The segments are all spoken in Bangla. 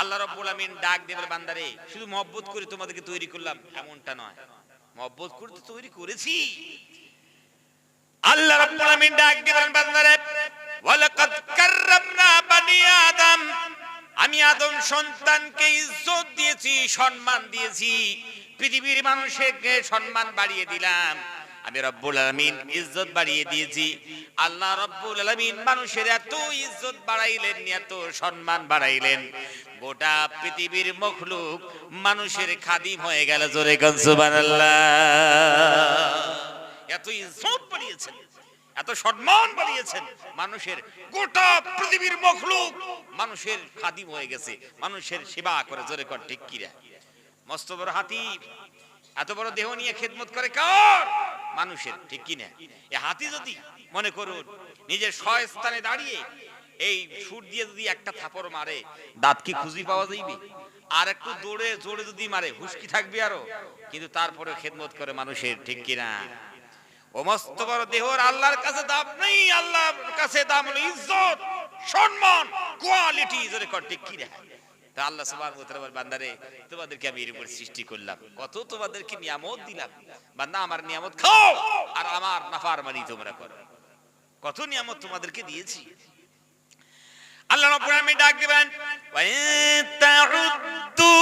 আল্লাহ রাব্বুল আমিন ডাক দিয়ে বলে, বান্দারে শুধু মহব্বত করে তোমাদেরকে তৈরি করলাম এমনটা নয়, মহব্বত করে তো তৈরি করেছি। আল্লাহ রাব্বুল আমিন ডাক দিয়ে বলেন, বান্দারে ওয়ালাকাদ কাররামনা বানি আদম, আমি আদম সন্তানকে ইজ্জত দিয়েছি, সম্মান দিয়েছি, পৃথিবীর মানুষকে সম্মান বাড়িয়ে দিলাম। আমি রব্বুল আলামিন ইজ্জত বাড়িয়ে দিয়েছি। আল্লাহ রব্বুল আলামিন মানুষের এত ইজ্জত বাড়াইলেন, এত সম্মান বাড়াইলেন, গোটা পৃথিবীর মখলুক মানুষের খাদিম হয়ে গেল। জোরে কোন সুবহানাল্লাহ। এত ইজ্জত বাড়িয়েছেন, এত সম্মান বাড়িয়েছেন, মানুষের গোটা পৃথিবীর মখলুক মানুষের খাদিম হয়ে গেছে, মানুষের সেবা করে। জোরে কর ঠিক কিরা। মস্ত বড় হাতি, এত বড় দেহ নিয়ে খেদমত করে কার? মানুষের, ঠিক কিনা? এই হাতি যদি মনে করুন নিজের স্বস্থানে দাঁড়িয়ে এই সুর দিয়ে যদি একটা থাপড় মারে, দাঁত কি খুঁজি পাওয়া যাইবে? আর একটু দৌড়ে জোরে যদি মারে, হুশকি থাকবে আরো, কিন্তু তারপরে খেদমত করে মানুষের, ঠিক কিনা? ও মস্ত বড় দেহর আল্লাহর কাছে দাম নেই, আল্লাহর কাছে দাম হলো ইজ্জত, সম্মান, কোয়ালিটি। জোরে কর ঠিক কিনা। তা আল্লাহ সুবহানাহু ওয়া তাআলা বলেন, বান্দারে তোমাদেরকে আমি এর উপর সৃষ্টি করলাম, কত তোমাদেরকে নিয়ামত দিলাম, বান্দা আমার নিয়ামত খাও আর আমার নাফরমানি তোমরা করো। কত নিয়ামত তোমাদেরকে দিয়েছি। আল্লাহ রাব্বুল আলামিন ডাক দিবেন, ওয়া তাউদ্দু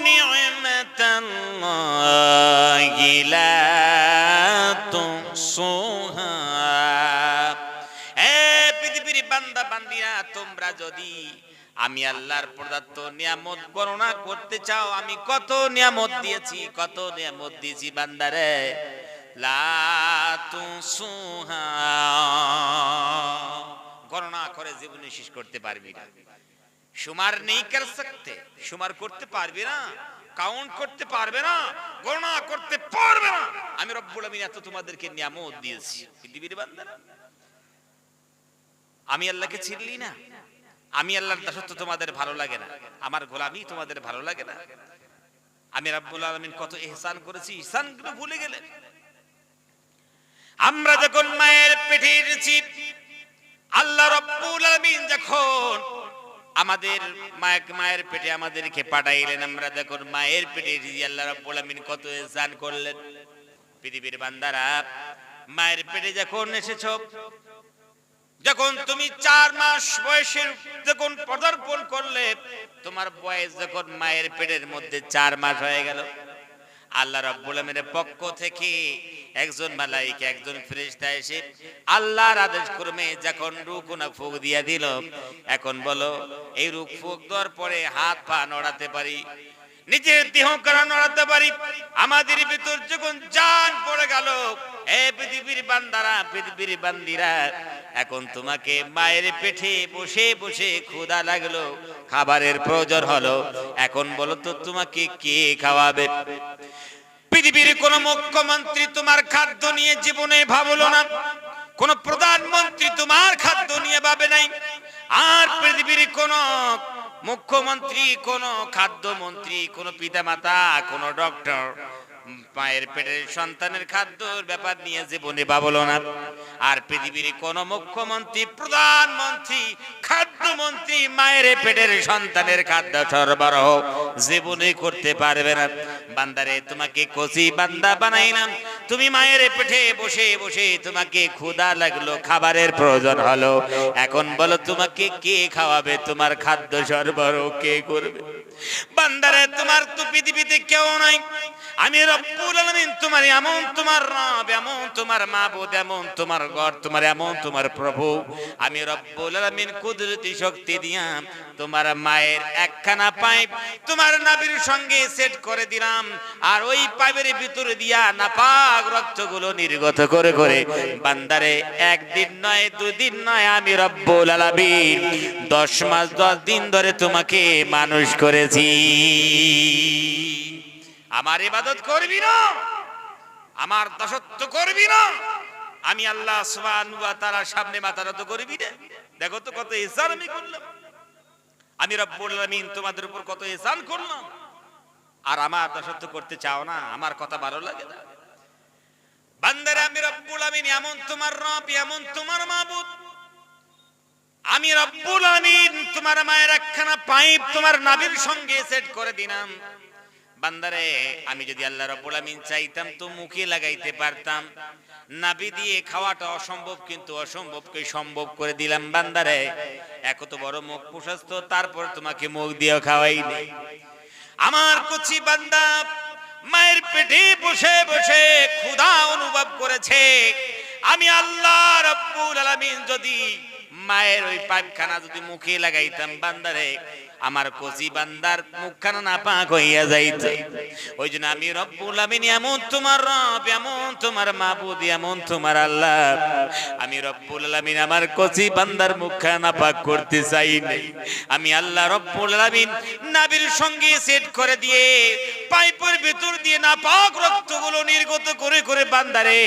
নি'মাতাল্লাহি লা তুহসুহা। এ পৃথিবীর বান্দা বান্দিরা, তোমরা যদি আমি আল্লাহর প্রদত্ত নিয়ামত গণনা করতে চাও, আমি কত নিয়ামত দিয়েছি, কত নিয়ামত দিয়েছি বান্দারে, লা তুহসুহা, গণনা করে জীবনে শেষ করতে পারবি না। শুমার নেই কর সকতে, শুমার করতে পারবে না, কাউন্ট করতে পারবে না, গণনা করতে পারবে না। আমি রব্বুল আমিন এত তোমাদেরকে নিয়ামত দিয়েছি। পৃথিবীর বান্দারা, আমি আল্লাহকে চিনলি না, আমি আল্লাহর দাসত্ব তোমাদের ভালো লাগে না, আমার গোলামি তোমাদের ভালো লাগে না, আমি রব্বুল আলামিন কত ইহসান করেছি, ইহসানগুলো ভুলে গেলে। আমরা যখন মায়ের পেটে এসেছি, আল্লাহ রাব্বুল আলামিন যখন আমাদের মায়ের পেটে আমাদেরকে পাঠাইলেন, আমরা যখন মায়ের পেটে এসেছি, আল্লাহ রাব্বুল আলামিন কত ইহসান করলেন। পৃথিবীর বান্দারা, মায়ের পেটে যখন এসেছো, যখন তুমি 4 মাস বয়সের যখন পদার্পণ করলে, তোমার বয়স যখন মায়ের পেটের মধ্যে 4 মাস হয়ে গেল, আল্লাহ রাব্বুল আলামিনের পক্ষ থেকে একজন মালায়েকা, একজন ফেরেশতা এসে আল্লাহর আদেশ ক্রমে যখন রূহ না ফুঁক দিয়া দিল, এখন বলো এই রূহ ফুঁক দেওয়ার পরে হাত পা নড়াতে পারি, নিজের দেহ কারা নড়াতে পারি, আমাদের ভিতর যখন জান পড়ে গেল, এ পৃথিবীর বান্দারা, পৃথিবীর বান্দিরা, এখন তোমাকে মায়ের পেটে বসে বসে ক্ষুধা লাগলো, খাবারের প্রয়োজন হলো, এখন বলো তো তোমাকে কে খাওয়াবে? পৃথিবীর কোন মুখ্যমন্ত্রী তোমার খাদ্য নিয়ে জীবনে ভাবলো না, কোন প্রধানমন্ত্রী তোমার খাদ্য নিয়ে ভাবে নাই, আর পৃথিবীর কোন মুখ্যমন্ত্রী, কোন খাদ্যমন্ত্রী, কোন পিতামাতা, কোন ডক্টর মায়ের পেটের সন্তানের খাদ্যর ব্যাপার নিয়ে জীবনে ভাবলো না। আর পৃথিবীর কোন মুখ্যমন্ত্রী, প্রধানমন্ত্রী, খাদ্যমন্ত্রী মায়ের পেটের সন্তানের খাদ্য সরবরাহ জীবনে করতে পারবে না। বান্দারে, তোমাকে কচি বান্দা বানাইলাম, তুমি মায়ের পেটে বসে বসে তোমাকে ক্ষুধা লাগলো, খাবারের প্রয়োজন হলো, এখন বলো তোমাকে কে খাওয়াবে? তোমার খাদ্য সরবরাহ কে করবে? বান্দারে, তোমার তো পৃথিবীতে কেউ নাই, আমি রব্বুল আলামিন তোমার এমন, তোমার রব এমন, তোমার মাবুদ এমন, তোমার গড তোমার এমন, তোমার প্রভু আমি রব্বুল আলামিন কুদরতি শক্তি দিয়া তোমার মায়ের একখানা পাইপ তোমার নাভির সঙ্গে সেট করে দিলাম, আর ওই পাইপের ভিতরে দিয়া নাপাক রক্তগুলো নির্গত করে করে বান্দারে, একদিন নয়, দুদিন নয়, আমি রব্বুল আলামিন 10 মাস 10 দিন ধরে তোমাকে মানুষ করেছি। আমার ইবাদত করবি না, আমার দাসত্ব করবি না, আমি আল্লাহ সুবহানাহু ওয়া তাআলার সামনে মাথা নত করবি না। দেখো তো কত ইহসান আমি করলাম, আমি রব্বুল আলামিন তোমাদের উপর কত ইহসান করলাম, আর আমার দাসত্ব করতে চাও না, আমার কথা ভালো লাগে না। বান্দারা, আমি রব্বুল আলামিন এমন তোমার রব, এমন তোমার মাবুদ, আমি রব্বুল আমিন তোমার মায়ের একখানা পাইপ তোমার নাভির সঙ্গে সেট করে দিলাম। বান্দারে আমি যদি আল্লাহ রাব্বুল আমিন চাইতাম তো মুখে লাগাইতে পারতাম, নাভি দিয়ে খাওয়াটা অসম্ভব, কিন্তু অসম্ভবকে সম্ভব করে দিলাম। বান্দারে এত বড় মুখ প্রশস্ত, তারপর তোমাকে মুখ দিয়ে খাওয়াই নেই। আমার কচি বান্দা মায়ের পেটে বসে বসে ক্ষুধা অনুভব করেছে। আমি আল্লাহ রাব্বুল আলামিন যদি মায়ের ওই পাইপখানা যদি মুখে লাগাইতাম, বান্দারে আমার কচি বান্দার মুখখানা না পাক হইয়া যাইত। ওই জন্য আমি রব্বুল আমিন এমন তোমার রব, এমন তোমার মাবুদ, এমন তোমার আল্লাহ, আমি রব্বুল আমিন আমার কচি বান্দার মুখখানা না পাক করতে চাই নাই। আমি আল্লাহ রব্বুল আমিন নাভির সঙ্গে সেট করে দিয়ে পাইপের ভিতর দিয়ে নাপাক রক্তগুলো নির্গত করে করে বান্দারে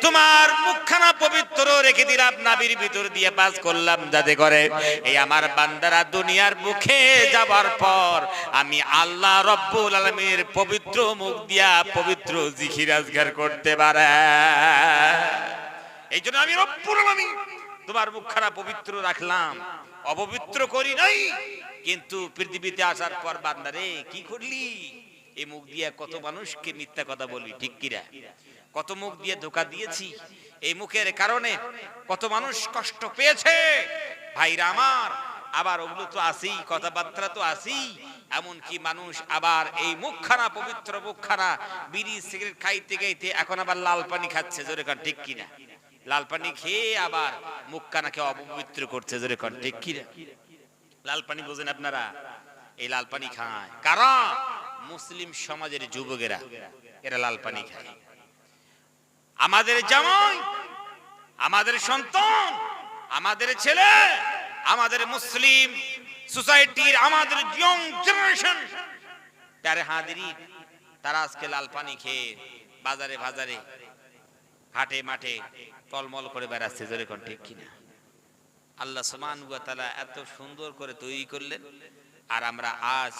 তোমার মুখখানা পবিত্র রেখে দিলাম, নাভির ভিতর দিয়ে পাস করলাম, যাতে করে এই আমার বান্দারা দুনিয়ার মুখে যাবার পর আমি আল্লাহ রব্বুল আলামিনের পবিত্র মুখ দিয়া পবিত্র জিকির আজকার করতে পারে। এই জন্য আমি রব্বুল আলামিন তোমার মুখখানা পবিত্র রাখলাম, অপবিত্র করি নাই। কিন্তু পৃথিবীতে আসার পর বান্দারে কি করলি? এই মুখ দিয়ে কত মানুষকে মিথ্যা কথা বলি, ঠিক কিরা? কত মুখ দিয়ে ধোঁকা দিয়েছি। এই মুখের কারণে কত মানুষ কষ্ট পেয়েছে ভাইরা আমার। আবার ওগুলো তো আসি, কথাবার্তা তো আসি, এমন কি মানুষ আবার এই মুখখানা পবিত্র মুখখানা বিড়ি সিগারেট খাইতে খাইতে এখন আবার লাল পানি খাচ্ছে, জোরে কান ঠিক কিনা? লাল পানি খেয়ে আবার মুখখানাকে অপবিত্র করছে, জোরে কান ঠিক কিনা? লাল পানি বোঝেন আপনারা? এই লাল পানি খায় কারা? মুসলিম সমাজের যুবকেরা, এরা লাল পানি খায়। আমাদের জামাই, আমাদের সন্তান, আমাদের ছেলে, আমাদের মুসলিম সোসাইটির আমাদের ইয়ং জেনারেশন তারে হাজিরিন, তারা আজকে লাল পানি খেয়ে বাজারে বাজারে হাটে মাঠে টলমল করে বেড়াচ্ছে, জোরে কোন ঠিক কিনা? আল্লাহ সুবহানাহু ওয়া তাআলা এত সুন্দর করে তৈরি করলেন, আর আমরা আজ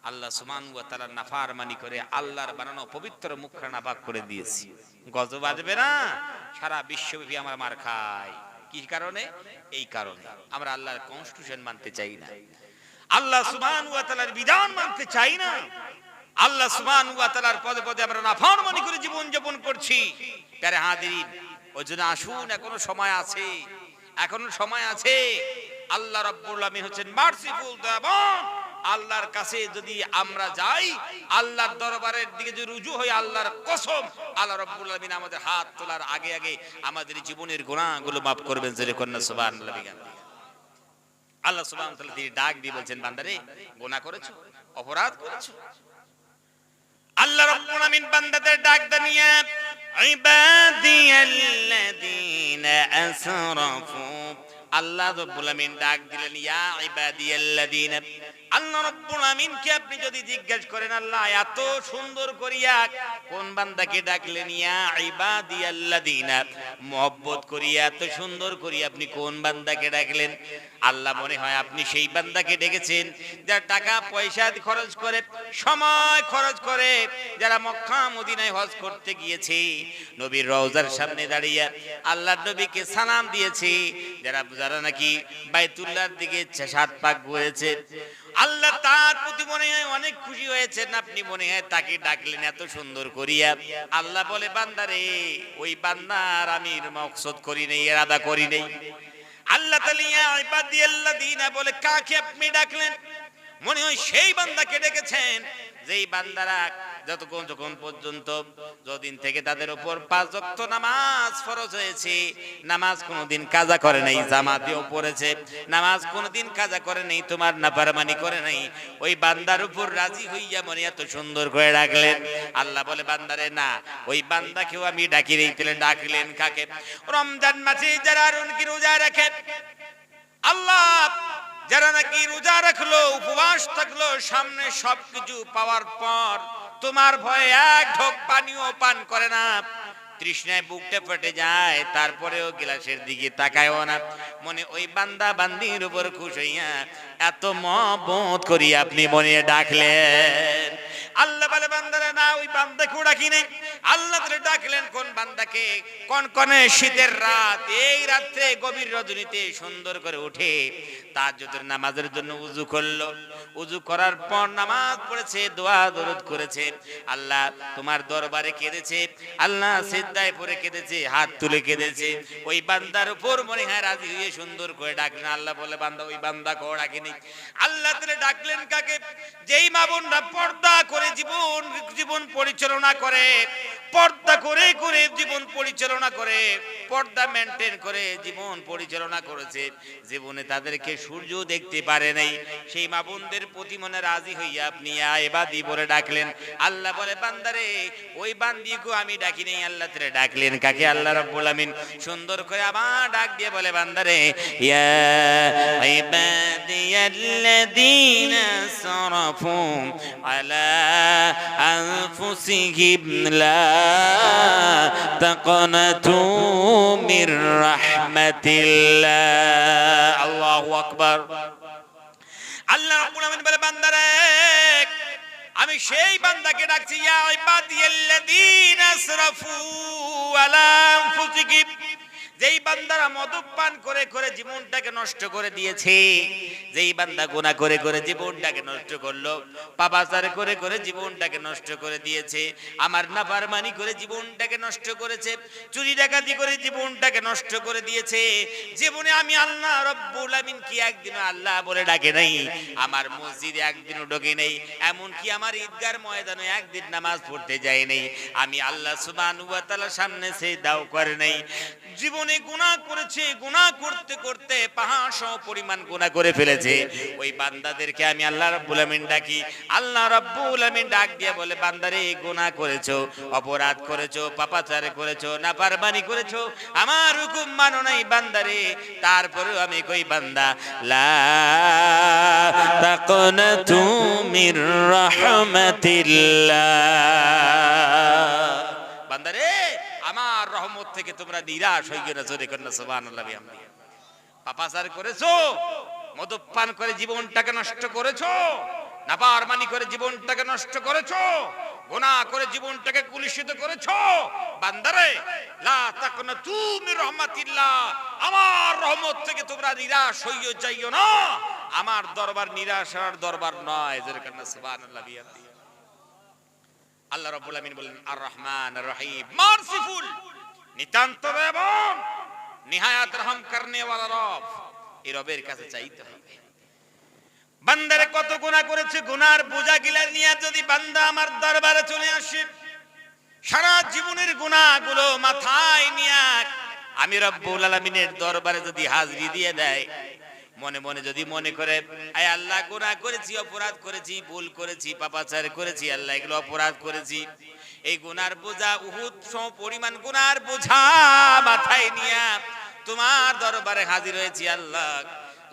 আল্লাহ সুবহানাহু ওয়া তাআলার নাফরমানি করে আল্লাহর বানানো পবিত্র মুখখানা নাপাক করে দিয়েছি। গজব বাজবে না? সারা বিশ্বব্যাপী আমরা মার খাই। কি কারণে? এই কারণে আমরা আল্লাহর কনস্টিটিউশন মানতে চাই না, আল্লাহ সুবহানাহু ওয়া তাআলার বিধান মানতে চাই না, আল্লাহ সুবহানাহু ওয়া তাআলার পদে পদে আমরা নাফরমানি করে জীবন যাপন করছি। প্যারে হাজিরিন, ওজন্য আসুন, এখনো সময় আছে, এখনো সময় আছে। আল্লাহ রাব্বুল আমিন হচ্ছেন মার্সিফুল, দয়াবান। আল্লাহর কাছে যদি আমরা যাই, আল্লাহর দরবারের দিকে যদি রুজু হই, আল্লাহর কসম আল্লাহ রাব্বুল আমিন আমাদের হাত তোলার আগে আগে আমাদের জীবনের গুনাহগুলো মাফ করবেন, জোরে কন্না সুবহানাল্লাহ। আল্লাহ সুবহানাহু ওয়া তাআলা তিনি ডাক দিয়ে বলছেন, বান্দারে গুনাহ করেছো, অপরাধ করেছো। আল্লাহ রাব্বুল আমিন বান্দাদের ডাক দানিয়ে ইবাদিয়াল্লাযীনা আসরাফু, আল্লাহ রাব্বুল আমিন ডাক দিলেন ইয়া ইবাদিয়াল্লাযীনা। আল্লাহ রাব্বুল আমিনকে আপনি যদি জিজ্ঞেস করেন আল্লাহ এত সুন্দর করিয়া কোন বান্দাকে ডাকলেন, ইয়া ইবাদিয়াল্লাযীনা, মুহাব্বত করিয়া এত সুন্দর করিয়া আপনি কোন বান্দাকে ডাকলেন? আল্লাহ মনে হয় আপনি সেই বান্দাকে ডেকেছেন যারা টাকা পয়সা খরচ করে, সময় খরচ করে, যারা মক্কা মদিনায় হজ করতে গিয়েছে, নবীর রওজার সামনে দাঁড়িয়ে আল্লাহর নবীকে সালাম দিয়েছে, যারা নাকি বাইতুল্লাহর দিকে 7 পাক ঘুরেছে। আল্লাহ তার প্রতি মনে হয় অনেক খুশি হয়েছেন, আপনি মনে হয় তাকে ডাকলেন এত সুন্দর করিয়া। আল্লাহ বলে, বান্দারে ওই বান্দার আমি মকসদ করি নাই, ইরাদা করি নাই। আল্লাহ তাআলা ইয়া ইবাদিয়াল্লাযীনা বলে কাকে আপনি ডাকলেন? মনে হয় সেই বান্দাকে ডেকেছেন যেই বান্দারা যতক্ষণ পর্যন্ত যতদিন থেকে তাদের উপর 5 ওয়াক্ত নামাজ ফরজ হয়েছে, নামাজ কোনোদিন কাজা করে নাই, জামাতেও পড়েছে, নামাজ কোনোদিন কাজা করে নাই, তোমার নাফরমানি করে নাই, ওই বান্দার উপর রাজি হইয়া মনে এত সুন্দর করে ডাকলেন। আল্লাহ বলে, বান্দারে না, ওই বান্দাকেও আমি ডাকি রে। ডাকলেন কাকে? রমজান মাসে যারা রোজা রাখে, আল্লাহ যারা নাকি রোজা রাখলো, উপবাস থাকলো, সামনে সবকিছু পাওয়ার পর তোমার ভয়ে এক ঢোক পানিও পান করে না, তৃষ্ণায় বুকটা ফেটে যায়, তারপরেও গ্লাসের দিকে তাকায়ও না, মনে ওই বান্দা বান্দির উপর খুশ হইয়া এত মহব্বত করি আপনি মনে ডাকলেন। আল্লাহ বলে বান্দারা না ওই বান্দাকে ডাকি নেই। আল্লাহ তাআলা ডাকলেন কোন বান্দাকে? কনকনে শীতের রাত, এই রাতে গভীর রজনীতে সুন্দর করে উঠে তাহাজ্জুদের নামাজের জন্য ওযু করলো। ওযু করার পর নামাজ পড়েছে, দোয়া দরুদ করেছে, আল্লাহ তোমার দরবারে কেঁদেছে, আল্লাহ সিজদায় পড়ে কেঁদেছে, হাত তুলে কেঁদেছে। ওই বান্দার উপর মনে হয় রাজি হয়ে সুন্দর করে ডাকলেন। আল্লাহ বলে বান্দা ওই বান্দাকে ডাকেনি। আল্লাহ তাআলা ডাকলেন কাকে? যেই মা বোনরা পর্দা করে জীবন পরিচালনা করে, পর্দা করে করে জীবন পরিচালনা করে, পর্দা মেনটেন করে জীবন পরিচালনা করেছে, জীবনে তাদেরকে সূর্য দেখতে পারে নাই, সেই মা বোনদের প্রতি মনে রাজি হইয়া আপনি ইবাদি বলে ডাকলেন। আল্লাহ বলে বান্দারে ওই বান্দিকে আমি ডাকি নাই। আল্লাহ তাআলা ডাকলেন কাকে? আল্লাহ রাব্বুল আমিন সুন্দর করে আবার ডাক দিয়ে বলে বান্দারে ইয়া ইবাদিয়াল্লাযীনা সারাফু আলা আনফুসিহিম লা তাকনাতু মির রাহমাতিল্লাহ। আল্লাহু আকবার। আল্লাহ রাব্বুল আমিন বলে বান্দারে আমি সেই বান্দাকে ডাকছি ইয়া ইবাদিয়াল্লাযীনা আসরাফু আলা আনফুসিহিম, যেই বান্দারা মদ্যপান করে করে জীবনটাকে নষ্ট করে দিয়েছে, যেই বান্দা গুনাহ করে করে জীবনটাকে নষ্ট করলো, পাপাচার করে করে জীবনটাকে নষ্ট করে দিয়েছে, আমার নাফরমানি করে জীবনটাকে নষ্ট করেছে, চুরি ডাকাতি করে জীবনটাকে নষ্ট করে দিয়েছে। জীবনে আমি আল্লাহ রাব্বুল আমিন কি একদিনও আল্লাহ বলে ডাকে নাই, আমার মসজিদে একদিনও ঢোকে নাই, এমন কি আমার ঈদগার ময়দানে একদিন নামাজ পড়তে যায় নাই, আমি আল্লাহ সুবহানাহু ওয়া তাআলার সামনে সিজদাও করে নাই। জীবনে গুনাহ করেছে, গুনাহ করতে করতে পাহাড় সম পরিমাণ গুনাহ করে ফেলেছে। ওই বান্দাদেরকে আমি আল্লাহ রাব্বুল আমিন ডাকি। আল্লাহ রাব্বুল আমিন ডাক দিয়ে বলে বান্দারে গুনাহ করেছো, অপরাধ করেছো, পাপাচার করেছো, নাফরমানি করেছো, আমার হুকুম মানো নাই বান্দারে, তারপরেও আমি কই বান্দা লা তাকনাতু মির রাহমাতিল্লাহ, বান্দারে আমার রহমত থেকে তোমরা নিরাশ হইও না। জোরে কর না সুবহানাল্লাহ বিহামদি। পাপাচার করেছো, মদ্যপান করে জীবনটাকে নষ্ট করেছো, নাফরমানি করে জীবনটাকে নষ্ট করেছো, গুনাহ করে জীবনটাকে কুলুষিত করেছো, বান্দারে লা তাকনাতু মির রাহমাতিল্লাহ, আমার রহমত থেকে তোমরা নিরাশ হইও যাইও না। আমার দরবার নিরাশার দরবার নয়। জোরে কর না সুবহানাল্লাহ বিহামদি। আল্লাহ রাব্বুল আমিন বলেন আর রহমান আর রহিম, মারসিফুল, নিতান্ত দয়াবান, নিহায়াত রহম করনে ওয়ালা রব। এই রবের কাছে চাইতে হবে। বান্দারে কত গুনাহ করেছে, গুনার বোঝা গিলা নিয়ে যদি বান্দা আমার দরবারে চলে আসে, সারা জীবনের গুনাহগুলো মাথায় নিয়ে আমি রব্বুল আলামিনের দরবারে যদি হাজিরি দিয়ে দেয়, মনে মনে যদি মনে করে আয় আল্লাহ গুনাহ করেছি, অপরাধ করেছি, ভুল করেছি, পাপাচার করেছি, আল্লাহ এগুলো অপরাধ করেছি, এই গুনার বোঝা উহুদ সম পরিমাণ গুনার বোঝা মাথায় নিয়ে তোমার দরবারে হাজির হয়েছি আল্লাহ।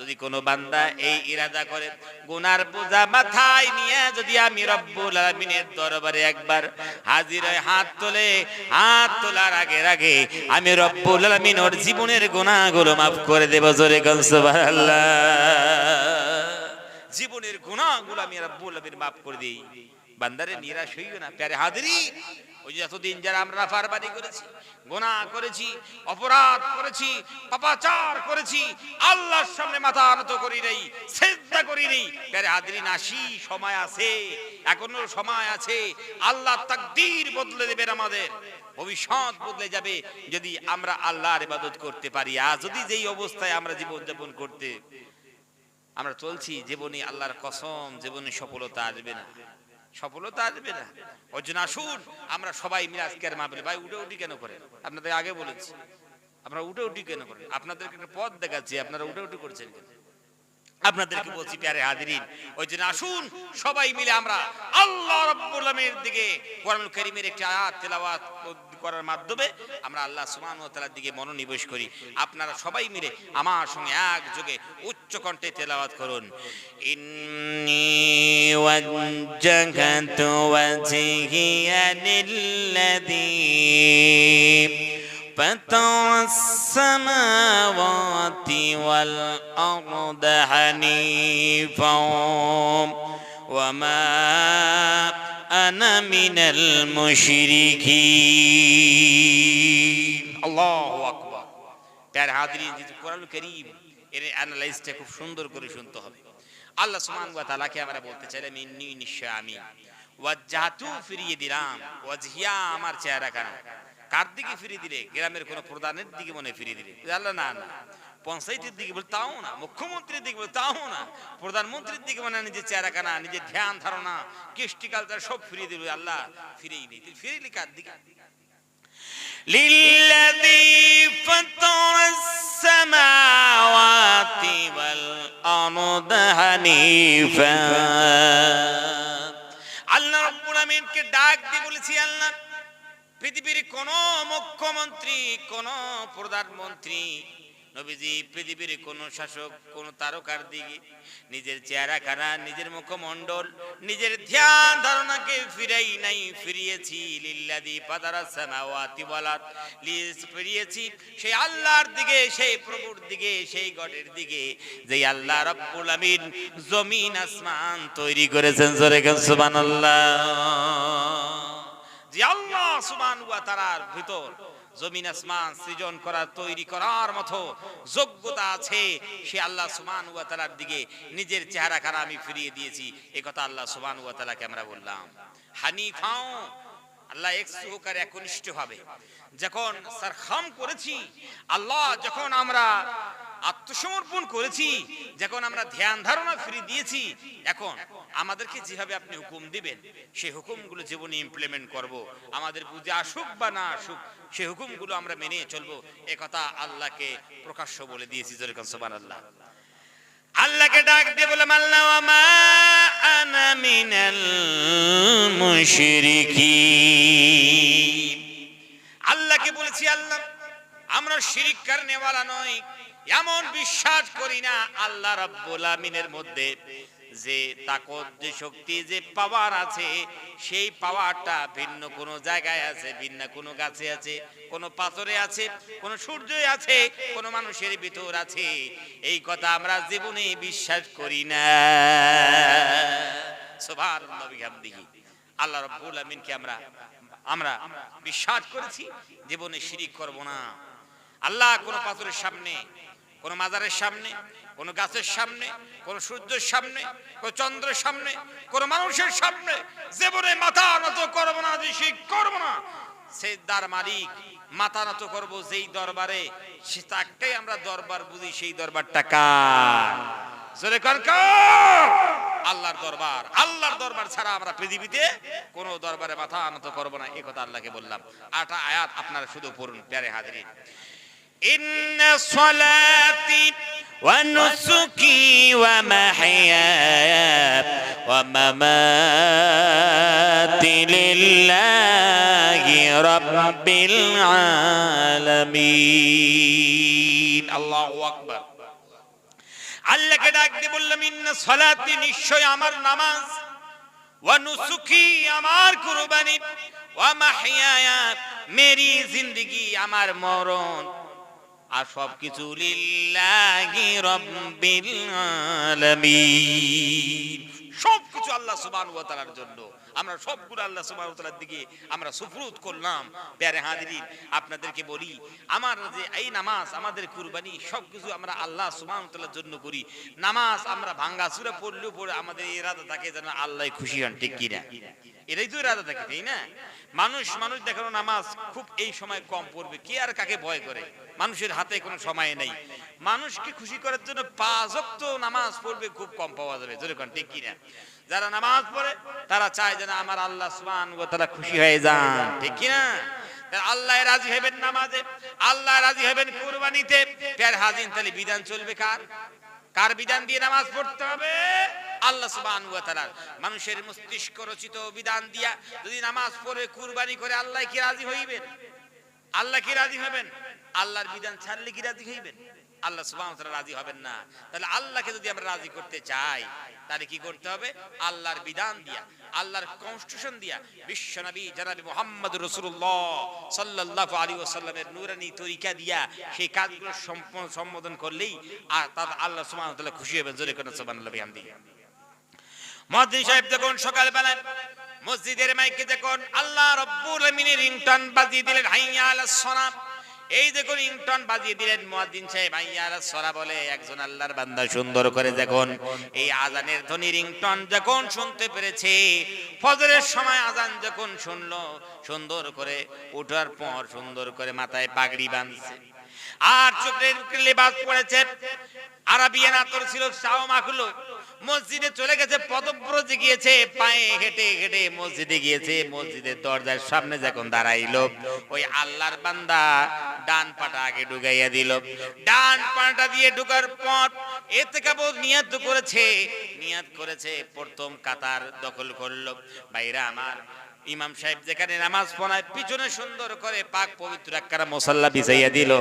যদি কোনো বান্দা এই ইরাদা করে গুনার বোঝা মাথায় নিয়ে যদি আমি রব্বুল আলামিনের দরবারে একবার হাজির হয়ে হাত তোলে, হাত তোলার আগে আগে আমি রব্বুল আলামিন ওর জীবনের গুনাহগুলো maaf করে দেব। জোরে কোন সুবহানাল্লাহ। জীবনের গুনাহগুলো আমি রব্বুল আলামিন maaf করে দেই। বান্দারে নিরাশ হইও না প্যারে হাজিরিন। ওই যে এতদিন যারা আমরা নাফরমানি করেছি, গুনাহ করেছি, অপরাধ করেছি, পাপাচার করেছি, আল্লাহর সামনে মাথা নত করি নাই, সিজদা করি নাই, প্যারে হাজিরিন আসি, সময় আছে, এখনো সময় আছে। আল্লাহ তাকদীর বদলে দেবেন, আমাদের ভবিষ্যৎ বদলে যাবে যদি আমরা আল্লাহর ইবাদত করতে পারি। আর যদি যেই অবস্থায় আমরা জীবন যাপন করতে আমরা চলছি, জীবনে আল্লাহর কসম জীবনে সফলতা আসবে না, সফলতা আসবে না। ওই জন্য আসুন আমরা সবাই মিলে আজকের মাহফিলে, ভাই উঠে উঠি কেন করেন? আপনাদের আগে বলেছি আপনারা উঠে উঠি কেন করেন? আপনাদেরকে একটা পথ দেখাচ্ছি, আপনারা উঠে উঠি করছেন কেন? আপনাদেরকে বলছি প্যারে হাজিরিন, ওই জন্য আসুন সবাই মিলে আমরা আল্লাহ রাব্বুল আলামিনের দিকে কোরআনুল কারীমের একটি আয়াত তেলাওয়াত করার মাধ্যমে আমরা আল্লাহ সুবহানাহু ওয়া তাআলার দিকে মনোনিবেশ করি। আপনারা সবাই মিলে আমার সঙ্গে একযোগে উচ্চ কণ্ঠে তেলাওয়াত করুন। ইন্নী ওয়াজ্জাহতু ওয়াজহিয়া লিল্লাযী فطر السماوات والأرض حنيفا وما মিনাল মুশরিকিন। আল্লাহু আকবার। প্যারে হাজিরিন, যে কোরআনুল কারীম এর অ্যানালাইজটা খুব সুন্দর করে শুনতে হবে। আল্লাহ সুবহানাহু ওয়া তাআলাকে আমরা বলতে চাইলাম ইন্নী নিশ্চয় আমি ওয়াজহাতু ফিরিয়ে দিলাম ওয়াজহিয়া আমার চেহারা কানা। কার দিকে ফিরিয়ে দিলে? গ্রামের কোন প্রধানের দিকে মনে ফিরিয়ে দিলে? আল্লাহ না না, পঞ্চায়েতের দিকে বলে তাও না, মুখ্যমন্ত্রীর দিকে বলে তাও না, প্রধানমন্ত্রীর দিকে মানে নিজের চেহারা কানা, নিজের ধ্যান ধারণা কৃষ্টি কালচার সব ফিরিয়ে দিল। আল্লাহ ফিরেই নেই। তুই ফিরিলি কার দিকে? লিল্লাযী ফাতারাস সামাওয়াতি ওয়াল আরদা হানিফা। আল্লাহ রাব্বুল আমিনকে ডাক দিয়ে বলেছি, আল্লাহ পৃথিবীর কোন মুখ্যমন্ত্রী, কোন প্রধানমন্ত্রী, নবীজি পৃথিবীর কোন শাসক, কোন তারকার দিকে নিজের চেহারা খানা, নিজের মুখমণ্ডল, নিজের ধ্যান ধারণাকে ফিরাই নাই, ফিরিয়েছি লিল্লাযী ফাতারাস সামাওয়াতি ওয়াল আরদ, ফিরিয়েছি সেই আল্লাহর দিকে, সেই প্রভুর দিকে, সেই গডের দিকে যে আল্লাহ রাব্বুল আমিন জমিন আসমান তৈরি করেছেন। জোরে গান সুবহানাল্লাহ। যে আল্লাহ সুবহানাহু ওয়া তাআলার ভিতর জমিন আসমান সৃজন করার, তৈরি করার মতো যোগ্যতা আছে, সে আল্লাহ সুবহানাহু ওয়া তাআলার দিকে নিজের চেহারা খানা আমি ফিরিয়ে দিয়েছি। এই কথা আল্লাহ সুবহানাহু ওয়া তাআলাকে আমরা বললাম। হানিফাও আল্লাহ একসুকার একনিষ্ঠ হবে যখন সারখাম করেছি, আল্লাহ যখন আমরা আত্মসমর্পণ করেছি, যখন আমরা ধ্যান ধারণা ফিরিয়ে দিয়েছি, এখন আমাদেরকে যেভাবে আপনি হুকুম দিবেন সেই হুকুমগুলো জীবনে ইমপ্লিমেন্ট করব। আমাদের বুঝে আসুক বা না আসুক সেই হুকুমগুলো আমরা মেনে চলবো। এ কথা আল্লাহকে প্রকাশ্য বলে দিয়েছি। জোরে কোন সুবহানাল্লাহ। আল্লাহকে ডাক দিয়ে বলে আল্লাহ ওয়া মা আনা মিনাল মুশরিকিন। আল্লাহকে বলেছি, আল্লাহ আমরা শিরিক করনেওয়ালা নই, এমন বিশ্বাস করি না আল্লাহ রাব্বুল আমিনের মধ্যে যে তাকত, যে শক্তি, যে পাওয়ার আছে, সেই পাওয়ারটা ভিন্ন কোন জায়গায় আছে, ভিন্ন কোন গাছে আছে, কোন পাথরে আছে, কোন সূর্যে আছে, কোন মানুষের ভিতর আছে, এই কথা আমরা জীবনে বিশ্বাস করি না। সুবহানাল্লাহ বিহামদিহি। আল্লাহ রাব্বুল আমিনকে আমরা বিশ্বাস করেছি, জীবনে শিরিক করব না। আল্লাহ কোন পাথরের সামনে, কোন মাজারের সামনে, কোন গাছের সামনে, কোন সূর্যের সামনে, কোন চন্দ্রের সামনে, কোন মানুষের সামনে জীবনে মাথা নত করব না, শিরক করব না। সেই দার মালিক মাথা নত করব যেই দরবারে, সে তাকেই আমরা দরবার বুঝি। সেই দরবারটা কার? জোরে কোন কার? আল্লাহর দরবার। আল্লাহর দরবার ছাড়া আমরা পৃথিবীতে কোন দরবারে মাথা নত করব না। এই কথা আল্লাহকে বললাম। 8টা আয়াত আপনারা শুধু পড়ুন প্যারে হাজিরিন। ইন্না সলাতি ওয়া নুসুকি ওয়া মাহইয়ায়া ওয়া মামাতি লিল্লাহি রাব্বিল আলামিন। আল্লাহু আকবার। আল্লাহকে ডাক দিয়ে বললাম, ইন্না সলাতি, নিশ্চয় আমার নামাজ, ওয়া নুসুকি আমার কুরবানি, ওয়া মাহইয়ায়া মেরি জিন্দেগি, আমার মরণ, আর সবকিছু লিল্লাহি রাব্বিল আলামিন, সবকিছু আল্লাহ সুবহানাহু ওয়া তাআলার জন্য। আমরা সবগুলো আল্লাহ সুবহানাহু ওয়া তাআলার দিকে আমরা সুফরুদ করলাম। প্যারে হাজিরিন, আপনাদেরকে বলি, আমার যে এই নামাজ, আমাদের কুরবানি, সবকিছু আমরা আল্লাহ সুবহানাহু ওয়া তাআলার জন্য করি। নামাজ আমরা ভাঙ্গা সূরা পড়লেও পড়ে আমাদের ইরাদা থাকে যেন আল্লাহ খুশি হন, ঠিক কি না? এটাই তো ইরাদা থাকে, তাই না? মানুষ দেখানো নামাজ খুব এই সময় কম পড়বে, কে আর কাকে ভয় করে? মানুষের হাতে কোনো সময় নেই। মানুষকে খুশি করার জন্য 5 ওয়াক্ত নামাজ পড়বে, খুব কম পাওয়া যাবে। জোরে কোন ঠিক কি না? যারা নামাজ পড়ে তারা চায় যেন আমার আল্লাহ সুবহানাহু ওয়া তাআলা খুশি হয়ে যান, ঠিক কি না? আল্লাহ রাজি হবেন নামাজে, আল্লাহ রাজি হবেন কুরবানিতে। প্যার হাজিন, তাহলে বিধান চলবে কার? কার বিধান দিয়ে নামাজ পড়তে হবে? আল্লাহ সুবহানাহু ওয়া তাআলা মানুষের মস্তিষ্ক রচিত বিধান দিয়া যদি নামাজ পড়ে কুরবানি করে, আল্লাহ কি রাজি হইবেন? আল্লাহ কি রাজি হবেন? আল্লাহর বিধান ছাড়লে কি রাজি হইবেন? আল্লাহ সুবহানাহু ওয়া তাআলা রাজি হবেন না। তাহলে আল্লাহকে যদি আমরা রাজি করতে চাই, তাহলে কি করতে হবে? আল্লাহর বিধান দিয়া, আল্লাহর কনস্টিটিউশন দিয়া, বিশ্বনবী জনাবে মুহাম্মদ রাসূলুল্লাহ সাল্লাল্লাহু আলাইহি ওয়াসাল্লামের নূরানি তরিকা দিয়া সেই কাজগুলো সম্বোধন করলেই আর তাতে আল্লাহ সুবহানাহু ওয়া তাআলা খুশি হবেন। জোরে কোন সুবহানাল্লাহ বিহামদিহি। মুয়াজ্জিন সাহেব যখন সকালবেলায় মসজিদের মাইকে যখন আল্লাহ রাব্বুল আমিনের রিংটন বাজিয়ে দিলেন হাইয়া আলাস সালাত, এই দেখুন রিংটন বাজিয়ে দিলেন মুয়াজ্জিন সাহেব হাইয়া আলাস সালাত বলে, একজন আল্লাহর বান্দা সুন্দর করে যখন এই আজানের ধ্বনি রিংটন যখন শুনতে পেরেছে, ফজরের সময় আজান যখন শুনলো, সুন্দর করে ওঠার পর সুন্দর করে মাথায় পাগড়ি বাঁধছে আর চোখের লেবাস পরেছে, আরাবিয়ান আতর ছিল শাও মাখলো, মসজিদে চলে গেছে, পদব্রজে গিয়েছে, পায়ে হেঁটে হেঁটে মসজিদে গিয়েছে। মসজিদের দরজার সামনে যখন দাঁড়াইলো, ওই আল্লাহর বান্দা ডান পাটা আগে ঢুকাইয়া দিল। ডান পাটা দিয়ে ঢুকার পর ইতিকাফ নিয়ত করেছে প্রথম কাতার দখল করলো। ভাইরা আমার, ইমাম সাহেব যেখানে নামাজ পড়ায় পিছনে সুন্দর করে পাক পবিত্র একখানা মুসাল্লা বিছাইয়া দিল।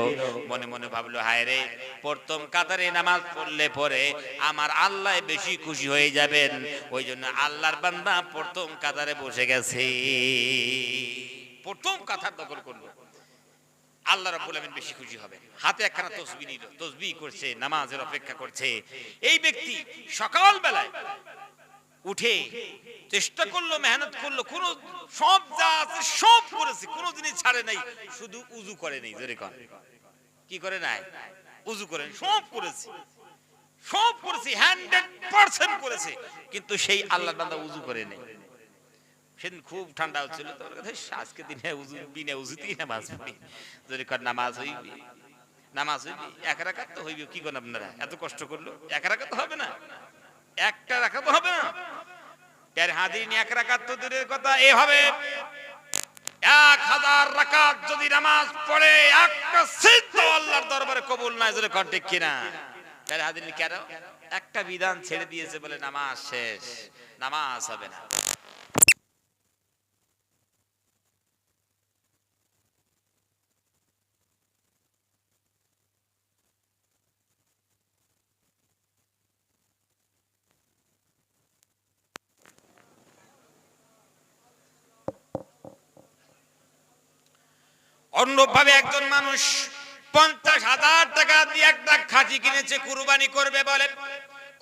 মনে মনে ভাবলো, হায় রে, প্রথম কাতারে নামাজ পড়লে পরে আমার আল্লাহ বেশি খুশি হয়ে যাবেন, ওই জন্য আল্লাহর বান্দা প্রথম কাতারে বসে গেছে, প্রথম কাতার দখল করলো, আল্লাহ রাব্বুল আমিন বেশি খুশি হবে। হাতে একখানা তাসবিহ নিল, তাসবিহ করছে, নামাজের অপেক্ষা করছে। এই ব্যক্তি সকাল বেলায় উঠে চেষ্টা করলো, মেহনত করলো, কোন সব যা আছে সব করেছে, কোন জিনিস ছাড়ে নাই, শুধু উযু করে নাই। জোরে কোন, কি করে নাই? উযু করে সব করেছে, সব করেছে, 100% করেছে, কিন্তু সেই আল্লাহর বান্দা উযু করে নাই। সেদিন খুব ঠান্ডা হচ্ছিল, তো আজকে দিনে উযু বিনা উযুতেই নামাজ পড়ি। জোরে কোন, নামাজ হইবে, নামাজ হইবে, এক রাকাত তো হইবে। কি করেন আপনারা, এত কষ্ট করলো, এক রাকাত তো হবে না, একটা রাকাত তো হবে না। প্যারে হাজিরিন, এক রাকাত তো দূরের কথা, এভাবে 1000 রাকাত যদি নামাজ পড়ে একটা সিজদা আল্লাহর দরবারে কবুল না। জোরে কোন ঠিক কিনা? প্যারে হাজিরিন, কেন? একটা বিধান ছেড়ে দিয়েছে বলে নামাজ শেষ, নামাজ হবে না। অন্যভাবে একজন মানুষ 50,000 টাকা দিয়ে একটা খাসি কিনেছে, কুরবানি করবে বলে।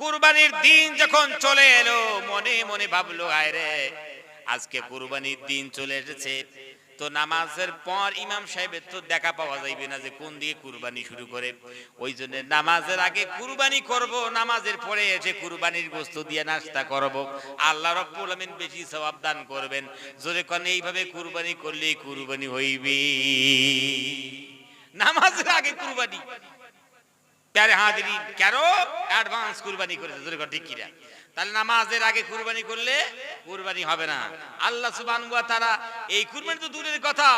কুরবানির দিন যখন চলে এলো, মনে মনে ভাবলো, হায় রে, আজকে কুরবানির দিন চলে এসেছে, তো নামাজের পর ইমাম সাহেবের তো দেখা পাওয়া যাইবে না যে কোন দিকে কুরবানি শুরু করে। ওই জন্য নামাজের আগে কুরবানি করব, নামাজের পরে এসে কুরবানির গোশত দিয়ে নাস্তা করব, আল্লাহ রাব্বুল আমিন বেশি সওয়াব দান করবেন। জোরে কোন, এইভাবে কুরবানি করলে কুরবানি হইবে। নামাজের আগে কুরবানি, প্যারে হাজিরিন, কেন? অ্যাডভান্স কুরবানি করেছে। জোরে কোন ঠিক কিনা? তাহলে নামাজের আগে কুরবানি করলে কুরবানি হবে না। আল্লাহ সুবহানাহু ওয়া তাআলা এই কুরবানি তো দূরের কথা,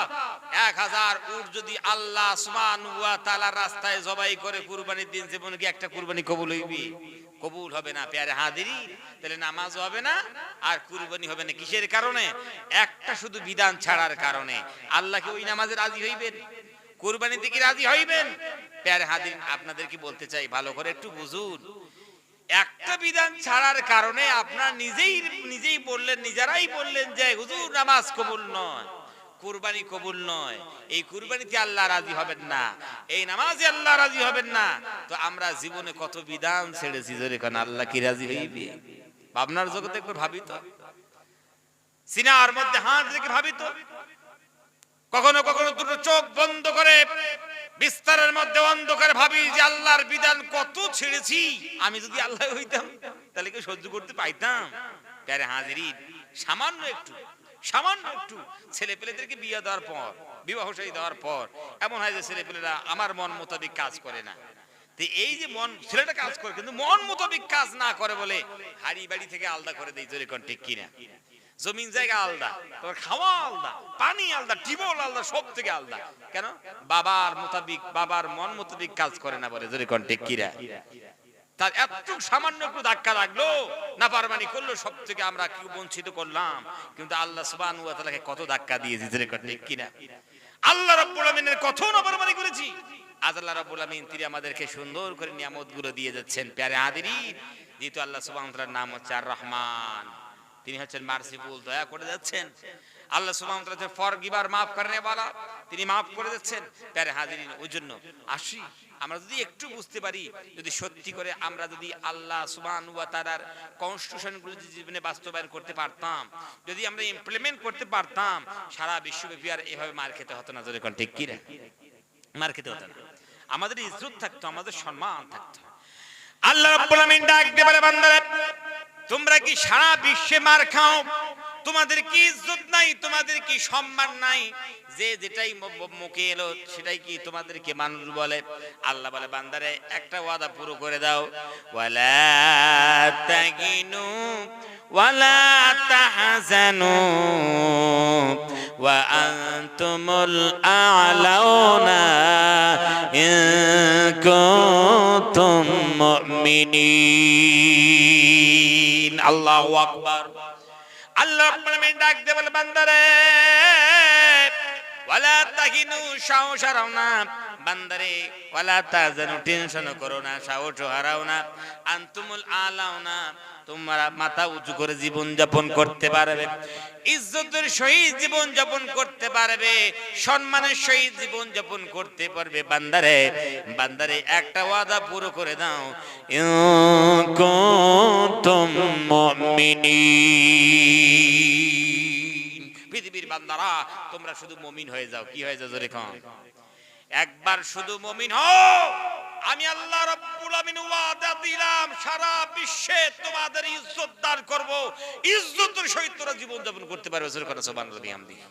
1000 উট যদি আল্লাহ সুবহানাহু ওয়া তাআলা রাস্তায় জবাই করে কুরবানির দিন, জীবনে কি একটা কুরবানি কবুল হইবে? কবুল হবে না। প্যারে হাজিরিন, তাহলে নামাজ হবে না আর কুরবানি হবে না। কিসের কারণে? একটা শুধু বিধান ছাড়ার কারণে। আল্লাহ কি ওই নামাজে রাজি হইবেন? কুরবানিতে কি রাজি হইবেন? প্যারে হাজিরিন, আপনাদের কি বলতে চাই, ভালো করে একটু বুঝুন। একটা বিধান ছাড়ার কারণে আপনারা নিজেই বললেন, নিজেরাই বললেন যে হুজুর নামাজ কবুল নয়, কুরবানি কবুল নয়, এই কুরবানিতে আল্লাহ রাজি হবেন না, এই নামাজে আল্লাহ রাজি হবেন না। তো আমরা জীবনে কত বিধান ছেড়েছি, জোরে কোন আল্লাহ কি রাজি হইবে? ভাবনার জগতে একবার ভাবি তো, সিনার মধ্যে হাত রেখে ভাবি তো। কখনো কখনো দুটো চোখ বন্ধ করে বিস্তারের মধ্যে অন্ধকারে ভাবি যে আল্লাহর বিধান কত ছেড়েছি, আমি যদি আল্লাহ হইতাম তাহলে কি সহ্য করতে পাইতাম? প্যারে হাজিরিন, সামান্য একটু ছেলে পেলেদেরকে বিয়ে দেওয়ার পর, বিবাহ শাদী দেওয়ার পর এমন হয় যে ছেলে পেলেরা আমার মন মোতাবেক কাজ করে না। তো এই যে মন, ছেলেটা কাজ করে কিন্তু মন মোতাবেক কাজ না করে বলে হাড়ি বাড়ি থেকে আলাদা করে দেয়। জোরে কোন ঠিক কিনা? জমিন জায়গা আলাদা, তোমার খাওয়া আলাদা, পানি আলাদা, টিউবওয়েল আলাদা, সব থেকে আলাদা। কেন? বাবার মোতাবিক, বাবার মন মোতাবিক কাজ করে না বলে। জোরে কোন ঠিক কিনা? তার এত সামান্য একটু ধাক্কা লাগলো, নাফরমানি করলো, সব থেকে আমরা কি বঞ্চিত করলাম। কিন্তু আল্লাহ সুবহানাহু ওয়া তাআলাকে কত ধাক্কা দিয়েছি। জোরে কোন ঠিক কিনা? আল্লাহ রাব্বুল আমিনের কত নাফরমানি করেছি। আজ আল্লাহ রাব্বুল আমিন তিনি আমাদেরকে সুন্দর করে নিয়ামতগুলো দিয়ে যাচ্ছেন। প্যারে হাজিরিন, যেহেতু আল্লাহ সুবহানাহু ওয়া তাআলার নাম হচ্ছে আর রহমান, তিনি হচ্ছেন মার্সিফুল, দয়া করে যাচ্ছেন। আল্লাহ সুবহানাহু ওয়া তাআলা ফরগিভার, মাফ করনে वाला, তিনি মাফ করে যাচ্ছেন। প্যারে হাজিরিন, ওই জন্য আসি আমরা যদি একটু বুঝতে পারি, যদি সত্যি করে আমরা যদি আল্লাহ সুবহানাহু ওয়া তাআলার কনস্টিটিউশনগুলো জীবনে বাস্তবায়ন করতে পারতাম, যদি আমরা ইমপ্লিমেন্ট করতে পারতাম, সারা বিশ্বব্যাপী আর এভাবে মার খেতে হতো না। যদি কোন ঠিক কি রে, মার খেতে হতো না, আমাদের ইজ্জত থাকতো, আমাদের সম্মান থাকতো। আল্লাহ রাব্বুল আমিন ডাক দিয়ে বলে, বান্দারা তোমরা কি সারা বিশ্বে মার খাও, তোমাদের কি ইজ্জত নাই, তোমাদের কি সম্মান নাই, যে যেটাই মুখে এলো সেটাই কি তোমাদেরকে মানুষ বলে? আল্লাহ বলে, বান্দারে একটা ওয়াদা পুরো করে দাও, ওয়ালা তাগিনু ওয়ালা তাহজানু ওয়া আনতুমুল আ'লাউনা ইন কুনতুম মুমিনিন। আল্লাহু আকবার। আল্লাহ রাব্বুল আমিন ডাক দিয়ে বলে, বান্দারে ওয়ালা তাহিনু, সাহস হারাও না। বান্দারে ওয়ালা তাহজানু, টেনশন করো না, সাহস হারাও না। আনতুমুল আ'লাউনা, তোমরা মাথা উঁচু করে জীবন যাপন করতে পারবে, ইজ্জতের সহিত জীবন যাপন করতে পারবে, সম্মানের সহিত জীবন যাপন করতে পারবে। বান্দারে বান্দারে একটা ওয়াদা পুরো করে দাও, ইন কুনতুম মুমিনিন। পৃথিবীর বান্দারা তোমরা শুধু মুমিন হয়ে যাও। কি হয়ে যাও জোরে কোন? একবার শুধু মুমিন হও, আমি আল্লাহ রাব্বুল আমিন ওয়াদা দিলাম সারা বিশ্বে তোমাদের ইজ্জত দান করব, ইজ্জতের সহিত তোমরা জীবন যাপন করতে পারবে। সুবহানাল্লাহ, বিহামদিহি।